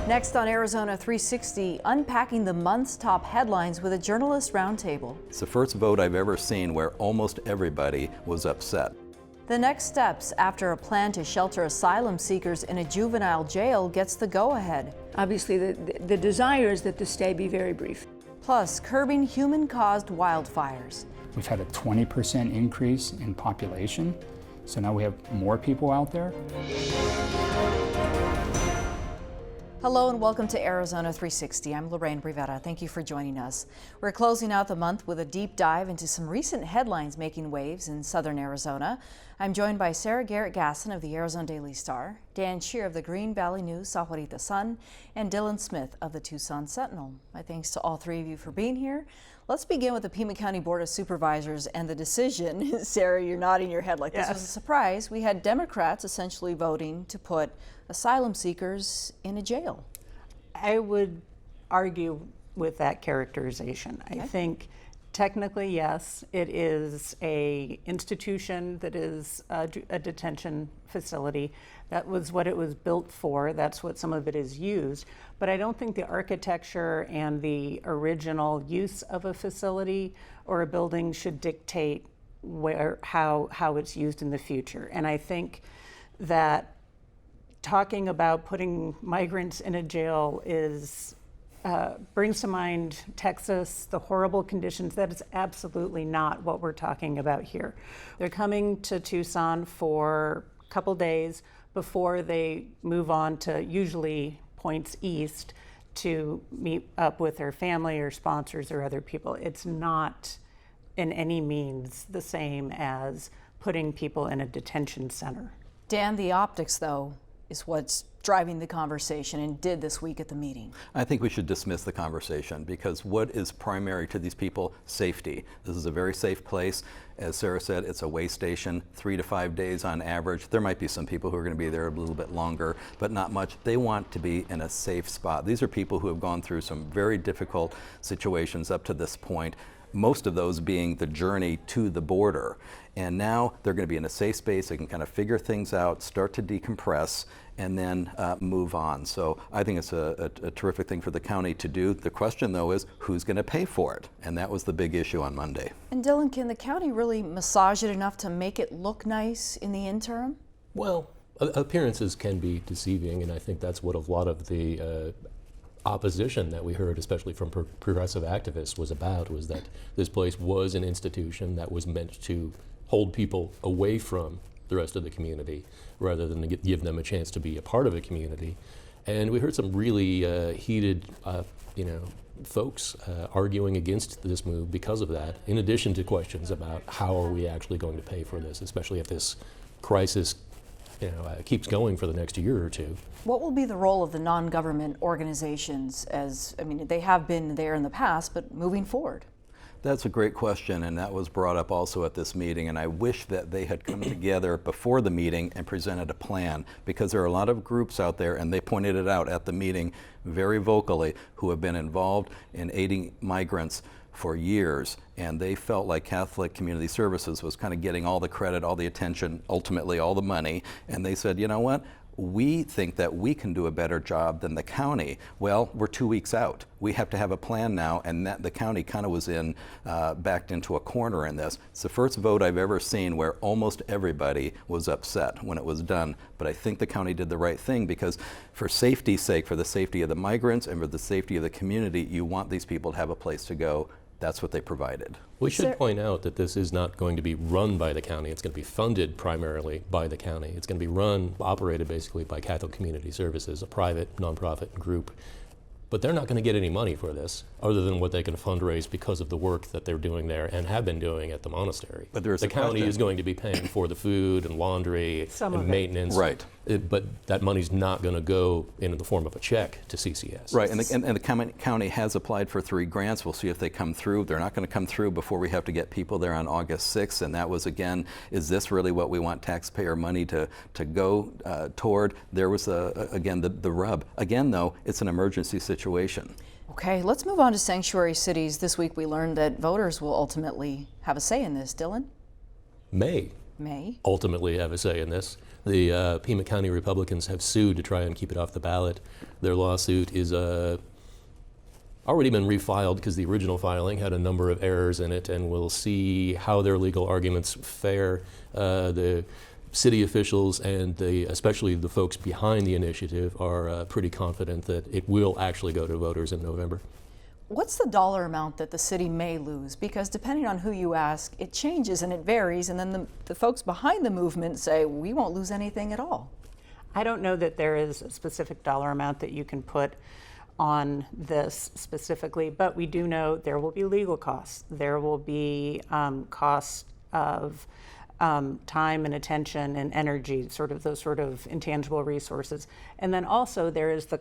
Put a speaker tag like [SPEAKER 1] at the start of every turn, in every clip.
[SPEAKER 1] Next on Arizona 360, unpacking the month's top headlines with a journalist roundtable.
[SPEAKER 2] It's the first vote I've ever seen where almost everybody was upset.
[SPEAKER 1] The next steps after a plan to shelter asylum seekers in a juvenile jail gets the go-ahead.
[SPEAKER 3] Obviously, the desire is that the stay be very brief.
[SPEAKER 1] Plus, curbing human-caused wildfires.
[SPEAKER 4] We've had a 20% increase in population, so now we have more people out there.
[SPEAKER 1] Hello and welcome to Arizona 360. I'm Lorraine Brivetta. Thank you for joining us. We're closing out the month with a deep dive into some recent headlines making waves in southern Arizona. I'm joined by Sarah Garrett-Gasson of the Arizona Daily Star, Dan Shear of the Green Valley News Sahuarita Sun, and Dylan Smith of the Tucson Sentinel. My thanks to all three of you for being here. Let's begin with the Pima County Board of Supervisors and the decision. Sarah, you're nodding your head like this was a surprise. We had Democrats essentially voting to put asylum seekers in a jail.
[SPEAKER 5] I would argue with that characterization.
[SPEAKER 1] Okay.
[SPEAKER 5] I think technically, yes, it is a institution that is a detention facility. That was what it was built for. That's what some of it is used. But I don't think the architecture and the original use of a facility or a building should dictate how it's used in the future. And I think that talking about putting migrants in a jail brings to mind Texas, the horrible conditions. That is absolutely not what we're talking about here. They're coming to Tucson for a couple days before they move on to usually points east to meet up with their family or sponsors or other people. It's not in any means the same as putting people in a detention center.
[SPEAKER 1] Dan, the optics, though, is what's driving the conversation and did this week at the meeting.
[SPEAKER 2] I think we should dismiss the conversation because what is primary to these people? Safety. This is a very safe place. As Sarah said, it's a way station, 3 to 5 days on average. There might be some people who are going to be there a little bit longer, but not much. They want to be in a safe spot. These are people who have gone through some very difficult situations up to this point, most of those being the journey to the border. And now they're going to be in a safe space. They can kind of figure things out, start to decompress, and then move on. So I think it's a terrific thing for the county to do. The question, though, is who's going to pay for it? And that was the big issue on Monday.
[SPEAKER 1] And Dylan, can the county really massage it enough to make it look nice in the interim?
[SPEAKER 6] Well, appearances can be deceiving, and I think that's what a lot of the opposition that we heard, especially from progressive activists, was that this place was an institution that was meant to hold people away from the rest of the community rather than to give them a chance to be a part of a community. And we heard some really heated folks arguing against this move because of that, in addition to questions about how are we actually going to pay for this, especially if this crisis keeps going for the next year or two.
[SPEAKER 1] What will be the role of the non-government organizations they have been there in the past, but moving forward?
[SPEAKER 2] That's a great question, and that was brought up also at this meeting, and I wish that they had come together before the meeting and presented a plan, because there are a lot of groups out there, and they pointed it out at the meeting very vocally, who have been involved in aiding migrants for years, and they felt like Catholic Community Services was kind of getting all the credit, all the attention, ultimately all the money, and they said, you know what? We think that we can do a better job than the county. Well, we're 2 weeks out. We have to have a plan now, and that the county kind of was backed into a corner in this. It's the first vote I've ever seen where almost everybody was upset when it was done. But I think the county did the right thing because for safety's sake, for the safety of the migrants and for the safety of the community, you want these people to have a place to go. That's what they provided.
[SPEAKER 6] We should point out that this is not going to be run by the county. It's going to be funded primarily by the county. It's going to be operated basically by Catholic Community Services, a private nonprofit group. But they're not going to get any money for this other than what they can fundraise because of the work that they're doing there and have been doing at the monastery.
[SPEAKER 2] But there's
[SPEAKER 6] the county is going to be paying for the food and laundry and maintenance.
[SPEAKER 2] Right.
[SPEAKER 6] But that money's not going to go in the form of a check to CCS.
[SPEAKER 2] Right, and the county has applied for 3 grants. We'll see if they come through. They're not going to come through before we have to get people there on August 6th, and that was, again, is this really what we want taxpayer money to go toward? There was, again, the rub. Again, though, it's an emergency situation.
[SPEAKER 1] Okay, let's move on to sanctuary cities. This week we learned that voters will ultimately have a say in this. Dylan?
[SPEAKER 6] May
[SPEAKER 1] May
[SPEAKER 6] ultimately have a say in this. The Pima County Republicans have sued to try and keep it off the ballot. Their lawsuit is already been refiled because the original filing had a number of errors in it, and we'll see how their legal arguments fare. The city officials and especially the folks behind the initiative are pretty confident that it will actually go to voters in November.
[SPEAKER 1] What's the dollar amount that the city may lose? Because depending on who you ask, it changes and it varies, and then the folks behind the movement say, we won't lose anything at all.
[SPEAKER 5] I don't know that there is a specific dollar amount that you can put on this specifically, but we do know there will be legal costs. There will be costs of time and attention and energy, sort of those sort of intangible resources. And then also there is the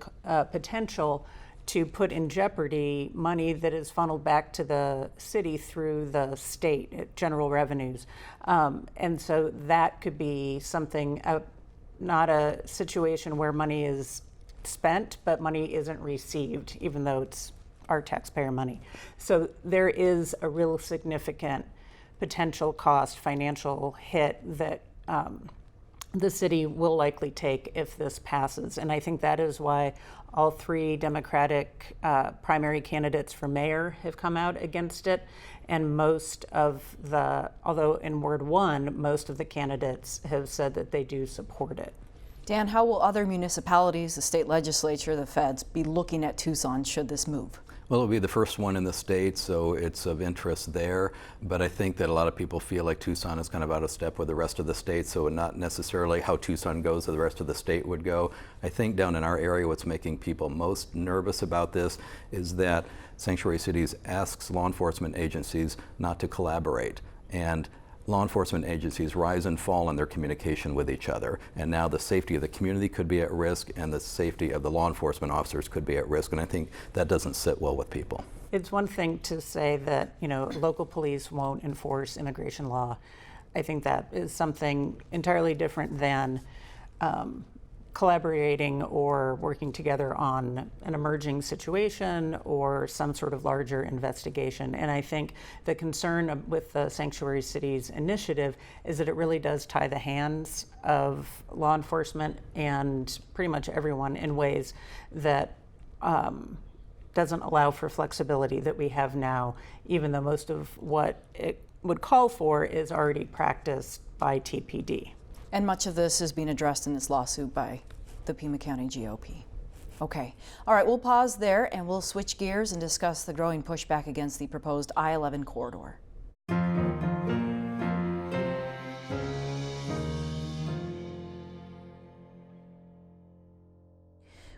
[SPEAKER 5] potential to put in jeopardy money that is funneled back to the city through the state general revenues. And so that could be something, not a situation where money is spent, but money isn't received, even though it's our taxpayer money. So there is a real significant potential cost, financial hit that the city will likely take if this passes. And I think that is why all three Democratic primary candidates for mayor have come out against it. And although in Ward 1, most of the candidates have said that they do support it.
[SPEAKER 1] Dan, how will other municipalities, the state legislature, the feds be looking at Tucson should this move?
[SPEAKER 2] Well, it'll be the first one in the state, so it's of interest there. But I think that a lot of people feel like Tucson is kind of out of step with the rest of the state, so not necessarily how Tucson goes or the rest of the state would go. I think down in our area, what's making people most nervous about this is that Sanctuary Cities asks law enforcement agencies not to collaborate. And law enforcement agencies rise and fall in their communication with each other, and now the safety of the community could be at risk and the safety of the law enforcement officers could be at risk, and I think that doesn't sit well with people.
[SPEAKER 5] It's one thing to say that, local police won't enforce immigration law. I think that is something entirely different than collaborating or working together on an emerging situation or some sort of larger investigation. And I think the concern with the Sanctuary Cities initiative is that it really does tie the hands of law enforcement and pretty much everyone in ways that doesn't allow for flexibility that we have now, even though most of what it would call for is already practiced by TPD.
[SPEAKER 1] And much of this is being addressed in this lawsuit by the Pima County GOP. Okay, all right, we'll pause there and we'll switch gears and discuss the growing pushback against the proposed I-11 corridor.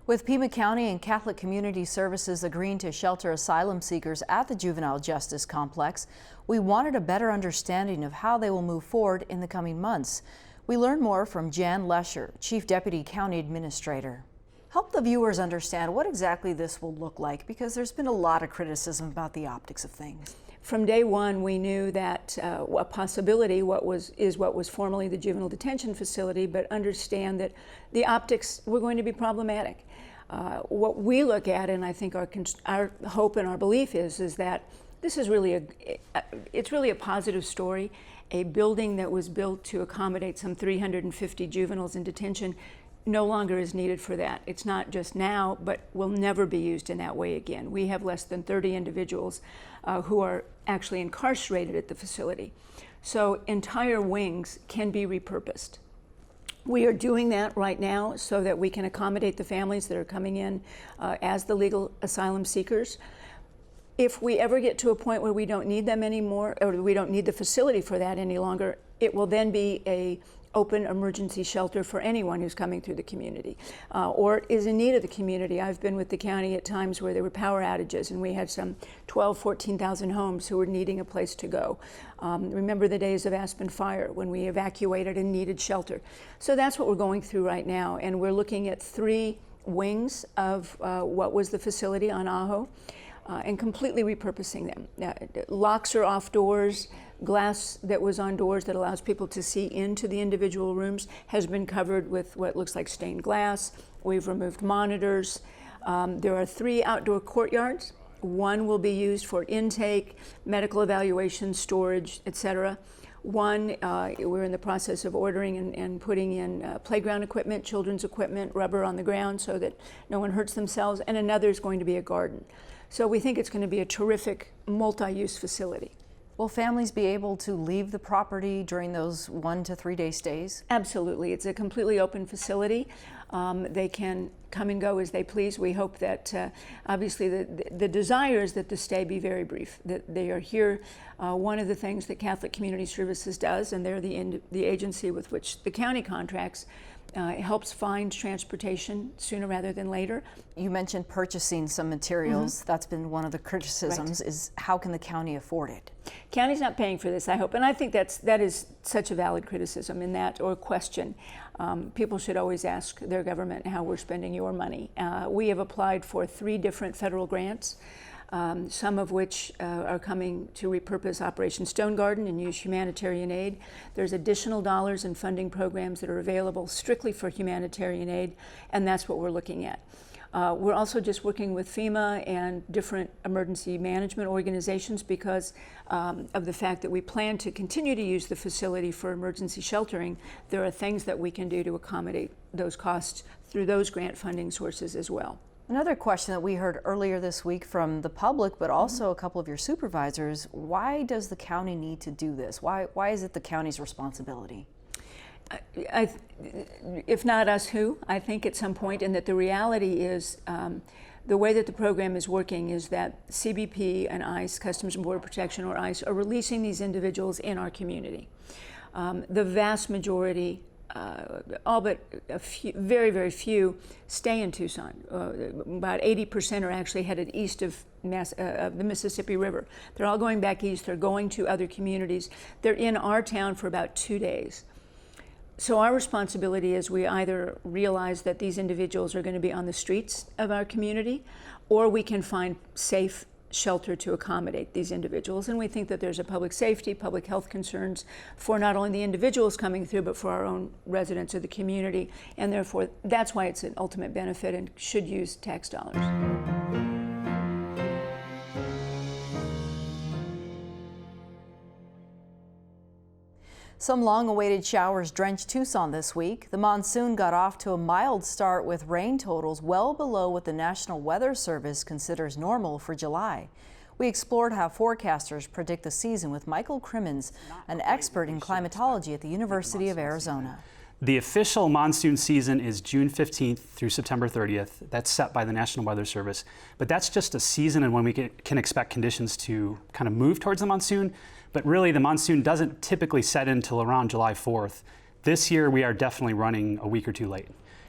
[SPEAKER 1] With Pima County and Catholic Community Services agreeing to shelter asylum seekers at the Juvenile Justice Complex, we wanted a better understanding of how they will move forward in the coming months. We learn more from Jan Lesher, Chief Deputy County Administrator. Help the viewers understand what exactly this will look like, because there's been a lot of criticism about the optics of things.
[SPEAKER 3] From day one, we knew that a possibility is what was formerly the juvenile detention facility, but understand that the optics were going to be problematic. What we look at, and I think our hope and our belief is that this is really it's really a positive story. A building that was built to accommodate some 350 juveniles in detention no longer is needed for that. It's not just now, but will never be used in that way again. We have less than 30 individuals who are actually incarcerated at the facility. So entire wings can be repurposed. We are doing that right now so that we can accommodate the families that are coming in as the legal asylum seekers. If we ever get to a point where we don't need them anymore, or we don't need the facility for that any longer, it will then be a open emergency shelter for anyone who's coming through the community or is in need of the community. I've been with the county at times where there were power outages and we had some 14,000 homes who were needing a place to go. Remember the days of Aspen Fire when we evacuated and needed shelter. So that's what we're going through right now, and we're looking at 3 wings of what was the facility on Ajo. And completely repurposing them. Locks are off doors. Glass that was on doors that allows people to see into the individual rooms has been covered with what looks like stained glass. We've removed monitors. There are 3 outdoor courtyards. One will be used for intake, medical evaluation, storage, etc. One, we're in the process of ordering and putting in playground equipment, children's equipment, rubber on the ground so that no one hurts themselves, and another is going to be a garden. So we think it's going to be a terrific multi-use facility.
[SPEAKER 1] Will families be able to leave the property during those 1 to 3 day stays?
[SPEAKER 3] Absolutely. It's a completely open facility. They can come and go as they please. We hope that obviously the desire is that the stay be very brief, that they are here. One of the things that Catholic Community Services does, and they're the agency with which the county contracts, helps find transportation sooner rather than later.
[SPEAKER 1] You mentioned purchasing some materials. That's been one of the criticisms, is how can the county afford it?
[SPEAKER 3] County's not paying for this, I hope, and I think that is such a valid criticism in that, or question. People should always ask their government how we're spending your money. We have applied for 3 different federal grants, some of which are coming to repurpose Operation Stone Garden and use humanitarian aid. There's additional dollars and funding programs that are available strictly for humanitarian aid, and that's what we're looking at. We're also just working with FEMA and different emergency management organizations because of the fact that we plan to continue to use the facility for emergency sheltering. There are things that we can do to accommodate those costs through those grant funding sources as well.
[SPEAKER 1] Another question that we heard earlier this week from the public, but also a couple of your supervisors, why does the county need to do this? Why is it the county's responsibility?
[SPEAKER 3] If not us, who? I think at some point, and that the reality is the way that the program is working is that CBP and ICE, Customs and Border Protection, or ICE, are releasing these individuals in our community. The vast majority, all but a few, very, very few, stay in Tucson. About 80% are actually headed east of the Mississippi River. They're all going back east. They're going to other communities. They're in our town for about 2 days. So our responsibility is we either realize that these individuals are going to be on the streets of our community, or we can find safe shelter to accommodate these individuals. And we think that there's a public safety, public health concerns for not only the individuals coming through, but for our own residents of the community. And therefore, that's why it's an ultimate benefit and should use tax dollars.
[SPEAKER 1] Some long-awaited showers drenched Tucson this week. The monsoon got off to a mild start with rain totals well below what the National Weather Service considers normal for July. We explored how forecasters predict the season with Michael Crimmins, an expert in climatology at the University of Arizona.
[SPEAKER 7] The official monsoon season is June 15th through September 30th. That's set by the National Weather Service. But that's just a season and when we can expect conditions to kind of move towards the monsoon. But really, the monsoon doesn't typically set in until around July 4th. This year, we are definitely running a week or two late.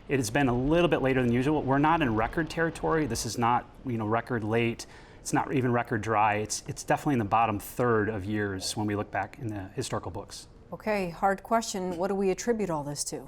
[SPEAKER 7] It has been a little bit later than usual. We're not in record territory. This is not, record late. It's not even record dry. It's definitely in the bottom third of years when we look back in the historical books.
[SPEAKER 1] Okay, hard question. What do we attribute all this to?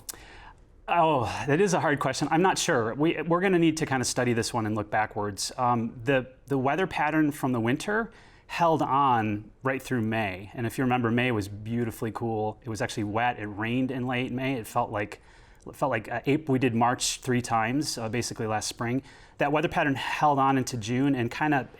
[SPEAKER 7] Oh, that is a hard question. I'm not sure. We're going to need to kind of study this one and look backwards. The weather pattern from the winter held on right through May. And if you remember, May was beautifully cool. It was actually wet. It rained in late May. It felt like April. We did March 3 times, basically last spring. That weather pattern held on into June and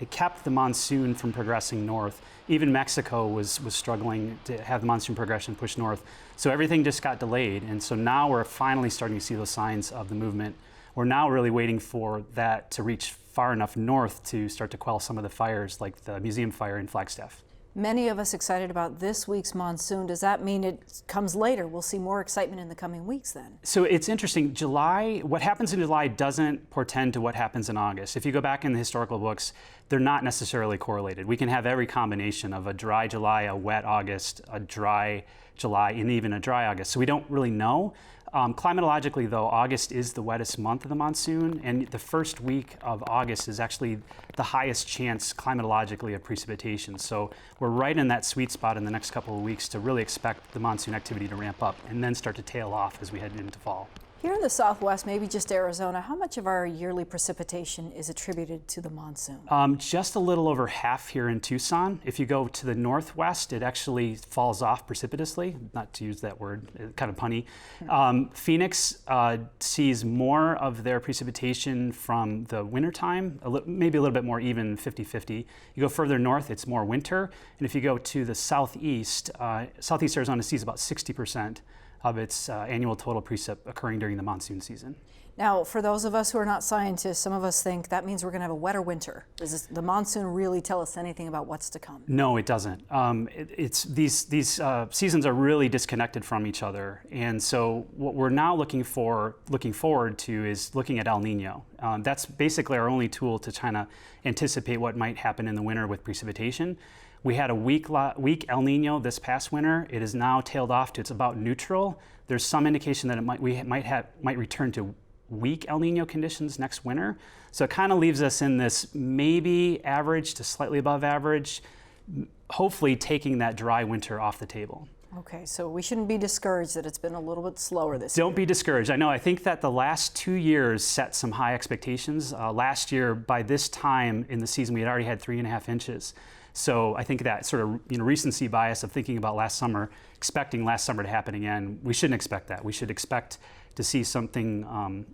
[SPEAKER 7] it kept the monsoon from progressing north. Even Mexico was struggling to have the monsoon progression push north. So everything just got delayed. And so now we're finally starting to see those signs of the movement. We're now really waiting for that to reach far enough north to start to quell some of the fires, like the museum fire in Flagstaff.
[SPEAKER 1] Many of us excited about this week's monsoon. Does that mean it comes later? We'll see more excitement in the coming weeks then.
[SPEAKER 7] So it's interesting. July, what happens in July doesn't portend to what happens in August. If you go back in the historical books, they're not necessarily correlated. We can have every combination of a dry July, a wet August, a dry July, and even a dry August. So we don't really know. Climatologically, though, August is the wettest month of the monsoon, and the first week of August is actually the highest chance climatologically of precipitation. So we're right in that sweet spot in the next couple of weeks to really expect the monsoon activity to ramp up and then start to tail off as we head into fall.
[SPEAKER 1] Here in the Southwest, maybe just Arizona, how much of our yearly precipitation is attributed to the monsoon?
[SPEAKER 7] Just a little over half here in Tucson. If you go to the northwest, it actually falls off precipitously, not to use that word, kind of punny. Phoenix sees more of their precipitation from the wintertime, maybe a little bit more even, 50-50. You go further north, it's more winter. And if you go to the southeast, southeast Arizona sees about 60% of its annual total precip occurring during the monsoon season.
[SPEAKER 1] Now, for those of us who are not scientists, some of us think that means we're going to have a wetter winter. Does the monsoon really tell us anything about what's to come?
[SPEAKER 7] No, it doesn't. These seasons are really disconnected from each other, and so what we're now looking forward to is looking at El Nino. That's basically our only tool to try to anticipate what might happen in the winter with precipitation. We had a weak El Nino this past winter. It is now tailed off to it's about neutral. There's some indication that we might return to weak El Nino conditions next winter. So it kind of leaves us in this maybe average to slightly above average, hopefully taking that dry winter off the table.
[SPEAKER 1] Okay, so we shouldn't be discouraged that it's been a little bit slower this year.
[SPEAKER 7] Don't be discouraged. I think that the last 2 years set some high expectations. Last year, by this time in the season, we had already had 3.5 inches. So I think that sort of recency bias of thinking about last summer, expecting last summer to happen again, we shouldn't expect that. We should expect to see something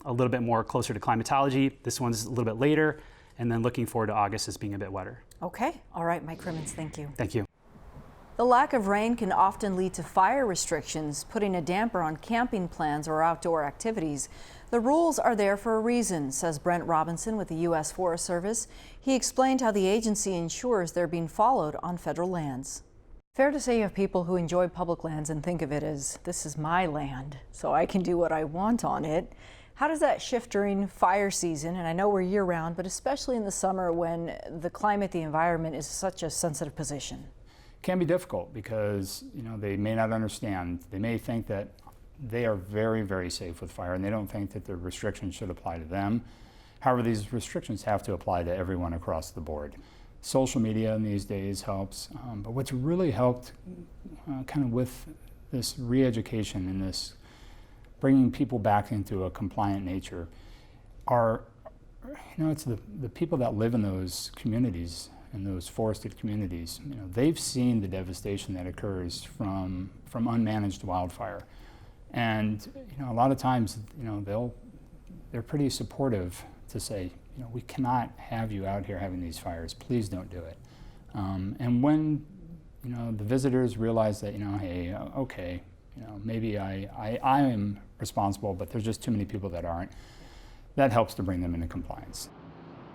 [SPEAKER 7] a little bit more closer to climatology. This one's a little bit later, and then looking forward to August as being a bit wetter.
[SPEAKER 1] Okay, all right, Mike Crimmins, thank you.
[SPEAKER 7] Thank you.
[SPEAKER 1] The lack of rain can often lead to fire restrictions, putting a damper on camping plans or outdoor activities. The rules are there for a reason, says Brent Robinson with the U.S. Forest Service. He explained how the agency ensures they're being followed on federal lands. Fair to say you have people who enjoy public lands and think of it as, this is my land, so I can do what I want on it. How does that shift during fire season? And I know we're year-round, but especially in the summer when the climate, the environment is such a sensitive position.
[SPEAKER 4] Can be difficult because they may not understand. They may think that they are very, very safe with fire, and they don't think that the restrictions should apply to them. However, these restrictions have to apply to everyone across the board. Social media in these days helps, but what's really helped kind of with this re-education and this bringing people back into a compliant nature are, it's the people that live in those communities, in those forested communities. They've seen the devastation that occurs from unmanaged wildfire. And a lot of times, they're pretty supportive to say, we cannot have you out here having these fires. Please don't do it. And when the visitors realize that hey, okay, maybe I am responsible, but there's just too many people that aren't. That helps to bring them into compliance.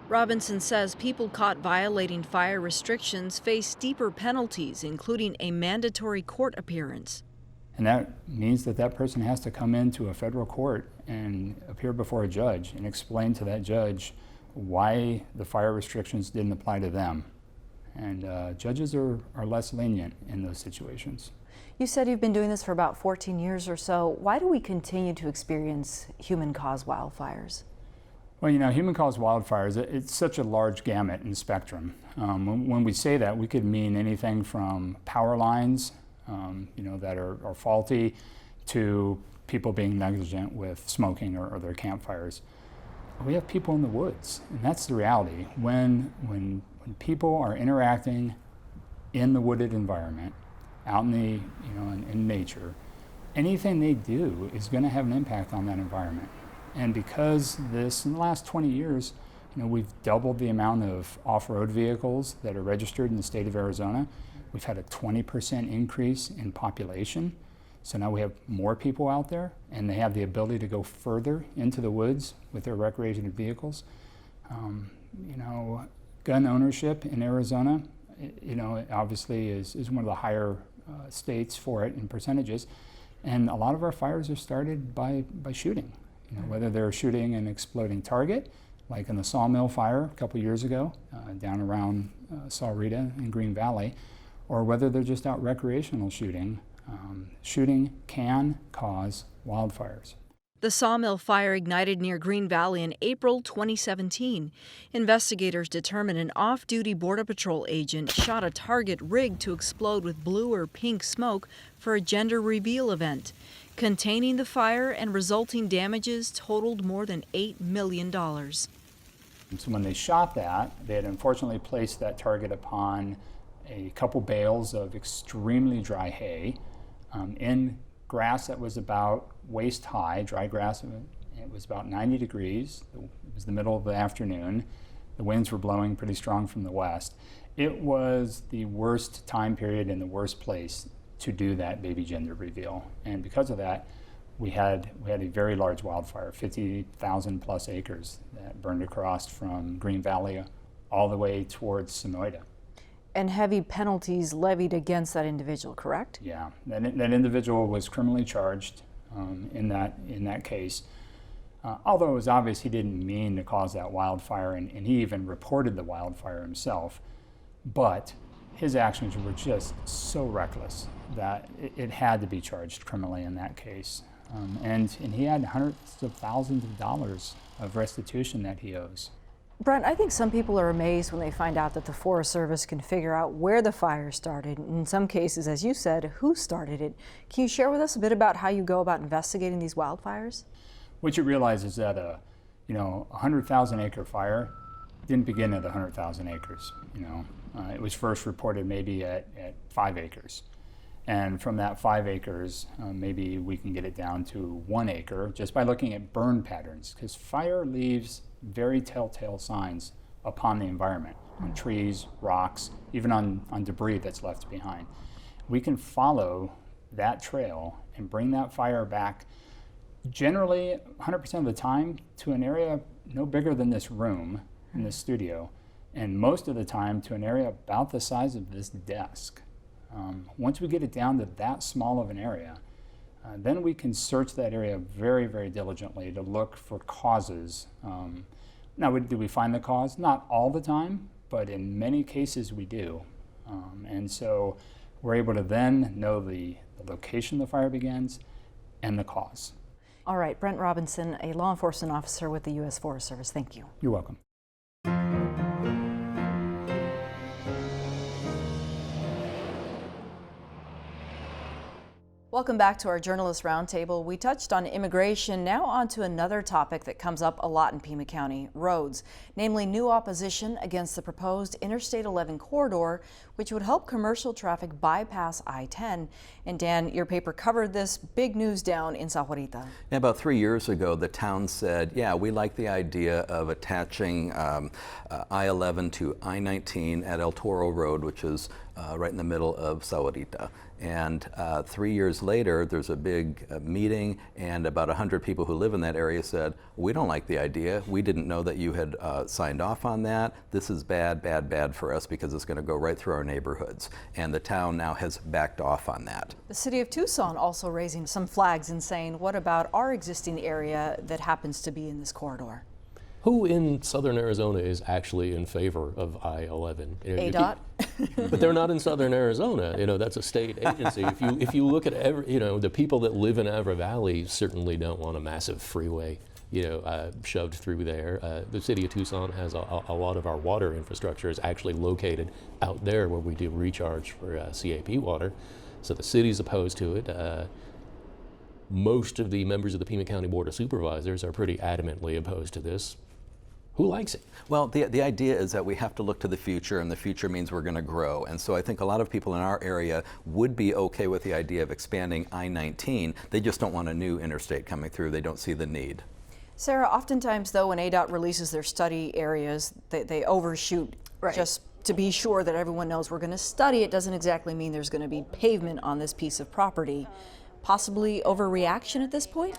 [SPEAKER 1] Robinson says people caught violating fire restrictions face steeper penalties, including a mandatory court appearance.
[SPEAKER 4] And that means that person has to come into a federal court and appear before a judge and explain to that judge why the fire restrictions didn't apply to them. And judges are less lenient in those situations.
[SPEAKER 1] You said you've been doing this for about 14 years or so. Why do we continue to experience human-caused wildfires?
[SPEAKER 4] Well, human-caused wildfires, it's such a large gamut and spectrum. When we say that, we could mean anything from power lines, that are faulty, to people being negligent with smoking or their campfires. We have people in the woods, and that's the reality. When people are interacting in the wooded environment, out in the in nature, anything they do is going to have an impact on that environment. And because in the last 20 years, we've doubled the amount of off-road vehicles that are registered in the state of Arizona. We've had a 20% increase in population. So now we have more people out there, and they have the ability to go further into the woods with their recreational vehicles. Gun ownership in Arizona, obviously is one of the higher states for it in percentages. And a lot of our fires are started by shooting. Whether they're shooting an exploding target, like in the sawmill fire a couple years ago, down around Sahuarita in Green Valley, or whether they're just out recreational shooting. Shooting can cause wildfires.
[SPEAKER 1] The sawmill fire ignited near Green Valley in April 2017. Investigators determined an off-duty Border Patrol agent shot a target rigged to explode with blue or pink smoke for a gender reveal event. Containing the fire and resulting damages totaled more than $8 million.
[SPEAKER 4] And so when they shot that, they had unfortunately placed that target upon a couple bales of extremely dry hay in grass that was about waist high, dry grass. It was about 90 degrees. It was the middle of the afternoon. The winds were blowing pretty strong from the west. It was the worst time period and the worst place to do that baby gender reveal. And because of that, we had a very large wildfire, 50,000 plus acres that burned across from Green Valley all the way towards Sonoyta.
[SPEAKER 1] And heavy penalties levied against that individual, correct?
[SPEAKER 4] Yeah, that individual was criminally charged in that case. Although it was obvious he didn't mean to cause that wildfire, and he even reported the wildfire himself. But his actions were just so reckless that it had to be charged criminally in that case. And he had hundreds of thousands of dollars of restitution that he owes.
[SPEAKER 1] Brent, I think some people are amazed when they find out that the Forest Service can figure out where the fire started, and in some cases, as you said, who started it. Can you share with us a bit about how you go about investigating these wildfires?
[SPEAKER 4] What you realize is that a 100,000 acre fire didn't begin at 100,000 acres. It was first reported maybe at 5 acres. And from that 5 acres, maybe we can get it down to 1 acre just by looking at burn patterns, because fire leaves very telltale signs upon the environment, on trees, rocks, even on debris that's left behind. We can follow that trail and bring that fire back generally 100% of the time to an area no bigger than this room in this studio, and most of the time to an area about the size of this desk. Once we get it down to that small of an area, then we can search that area very, very diligently to look for causes. Now, do we find the cause? Not all the time, but in many cases we do. And so we're able to then know the location the fire begins and the cause.
[SPEAKER 1] All right, Brent Robinson, a law enforcement officer with the U.S. Forest Service. Thank you.
[SPEAKER 4] You're welcome.
[SPEAKER 1] Welcome back to our Journalist Roundtable. We touched on immigration, now on to another topic that comes up a lot in Pima County, roads, namely new opposition against the proposed Interstate 11 corridor, which would help commercial traffic bypass I-10. And Dan, your paper covered this big news down in Sahuarita.
[SPEAKER 2] Yeah, about 3 years ago, the town said, yeah, we like the idea of attaching I-11 to I-19 at El Toro Road, which is right in the middle of Sahuarita. And 3 years later, there's a big meeting, and about 100 people who live in that area said, we don't like the idea. We didn't know that you had signed off on that. This is bad, bad, bad for us because it's going to go right through our neighborhoods. And the town now has backed off on that.
[SPEAKER 1] The city of Tucson also raising some flags and saying, what about our existing area that happens to be in this corridor?
[SPEAKER 6] Who in southern Arizona is actually in favor of I-11?
[SPEAKER 1] ADOT?
[SPEAKER 6] But they're not in southern Arizona. That's a state agency. If you look at the people that live in Avra Valley certainly don't want a massive freeway, shoved through there. The city of Tucson has a lot of our water infrastructure is actually located out there where we do recharge for CAP water. So the city's opposed to it. Most of the members of the Pima County Board of Supervisors are pretty adamantly opposed to this. Who likes it?
[SPEAKER 2] Well, the idea is that we have to look to the future, and the future means we're going to grow. And so I think a lot of people in our area would be okay with the idea of expanding I-19. They just don't want a new interstate coming through. They don't see the need.
[SPEAKER 1] Sarah, oftentimes, though, when ADOT releases their study areas, they overshoot just to be sure that everyone knows we're going to study. It doesn't exactly mean there's going to be pavement on this piece of property. Possibly overreaction at this point?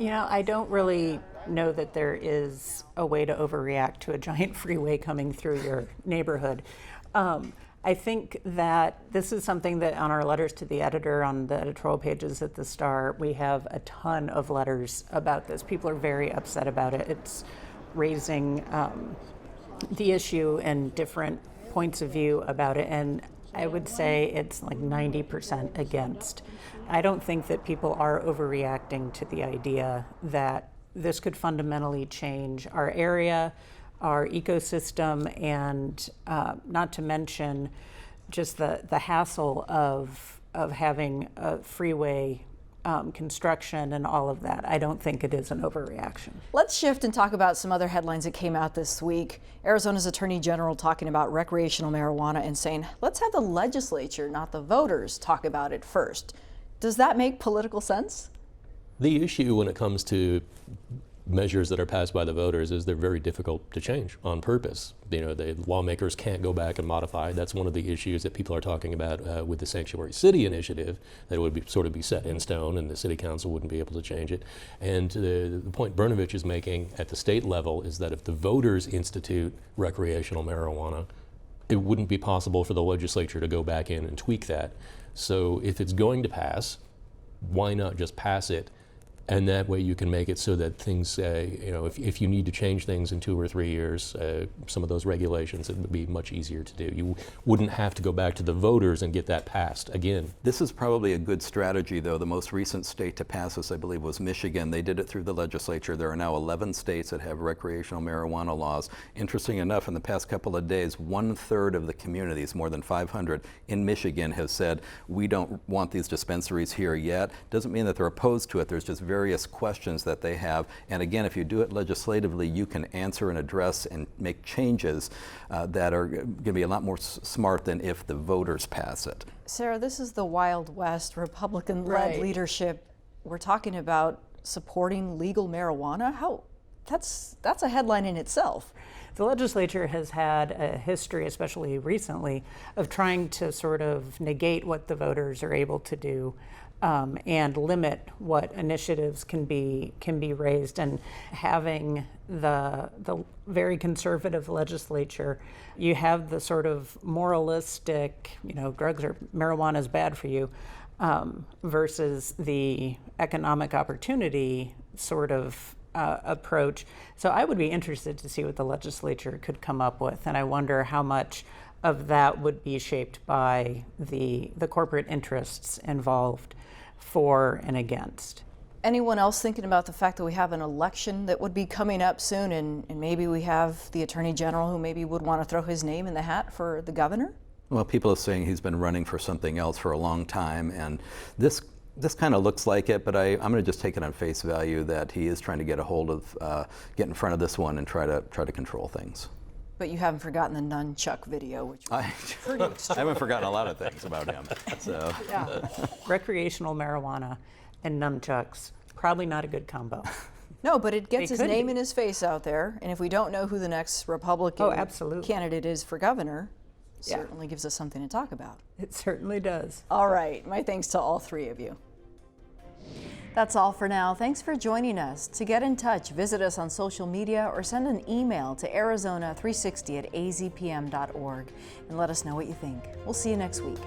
[SPEAKER 5] I don't really know that there is a way to overreact to a giant freeway coming through your neighborhood. I think that this is something that on our letters to the editor on the editorial pages at the Star, we have a ton of letters about this. People are very upset about it. It's raising the issue and different points of view about it, and I would say it's like 90% against. I don't think that people are overreacting to the idea that this could fundamentally change our area, our ecosystem, and not to mention just the hassle of having a freeway construction and all of that. I don't think it is an overreaction.
[SPEAKER 1] Let's shift and talk about some other headlines that came out this week. Arizona's Attorney General talking about recreational marijuana and saying, let's have the legislature, not the voters, talk about it first. Does that make political sense?
[SPEAKER 6] The issue when it comes to measures that are passed by the voters is they're very difficult to change on purpose. You know, the lawmakers can't go back and modify. That's one of the issues that people are talking about with the Sanctuary City initiative, that it would be sort of be set in stone and the city council wouldn't be able to change it. And the point Brnovich is making at the state level is that if the voters institute recreational marijuana, it wouldn't be possible for the legislature to go back in and tweak that. So if it's going to pass, why not just pass it? And that way you can make it so that things, you know, if you need to change things in 2 or 3 years, some of those regulations, it would be much easier to do. You wouldn't have to go back to the voters and get that passed again.
[SPEAKER 2] This is probably a good strategy, though. The most recent state to pass this, I believe, was Michigan. They did it through the legislature. There are now 11 states that have recreational marijuana laws. Interesting enough, in the past couple of days, 1/3 of the communities, more than 500 in Michigan, have said, we don't want these dispensaries here yet. Doesn't mean that they're opposed to it. There's just various questions that they have. And again, if you do it legislatively, you can answer and address and make changes that are going to be a lot more smart than if the voters pass it.
[SPEAKER 1] Sarah, this is the Wild West, Republican-led leadership. We're talking about supporting legal marijuana. That's a headline in itself.
[SPEAKER 5] The legislature has had a history, especially recently, of trying to sort of negate what the voters are able to do and limit what initiatives can be raised. And having the very conservative legislature, you have the sort of moralistic, you know, drugs or marijuana is bad for you, versus the economic opportunity sort of approach. So I would be interested to see what the legislature could come up with, and I wonder how much of that would be shaped by the corporate interests involved for and against.
[SPEAKER 1] Anyone else thinking about the fact that we have an election that would be coming up soon, and maybe we have the Attorney General who maybe would want to throw his name in the hat for the governor?
[SPEAKER 2] Well, people are saying he's been running for something else for a long time, and this kind of looks like it, but I'm going to just take it on face value that he is trying to get a hold of, get in front of this one and try to control things.
[SPEAKER 1] But you haven't forgotten the nunchuck video, which was pretty extreme.
[SPEAKER 2] I haven't forgotten a lot of things about him. So.
[SPEAKER 5] Yeah. Recreational marijuana and nunchucks, probably not a good combo.
[SPEAKER 1] No, but it gets his name
[SPEAKER 5] be.
[SPEAKER 1] and his face out there, and if we don't know who the next Republican candidate is for governor, certainly gives us something to talk about.
[SPEAKER 5] It certainly does.
[SPEAKER 1] All right, my thanks to all three of you. That's all for now. Thanks for joining us. To get in touch, visit us on social media or send an email to arizona360@azpm.org and let us know what you think. We'll see you next week.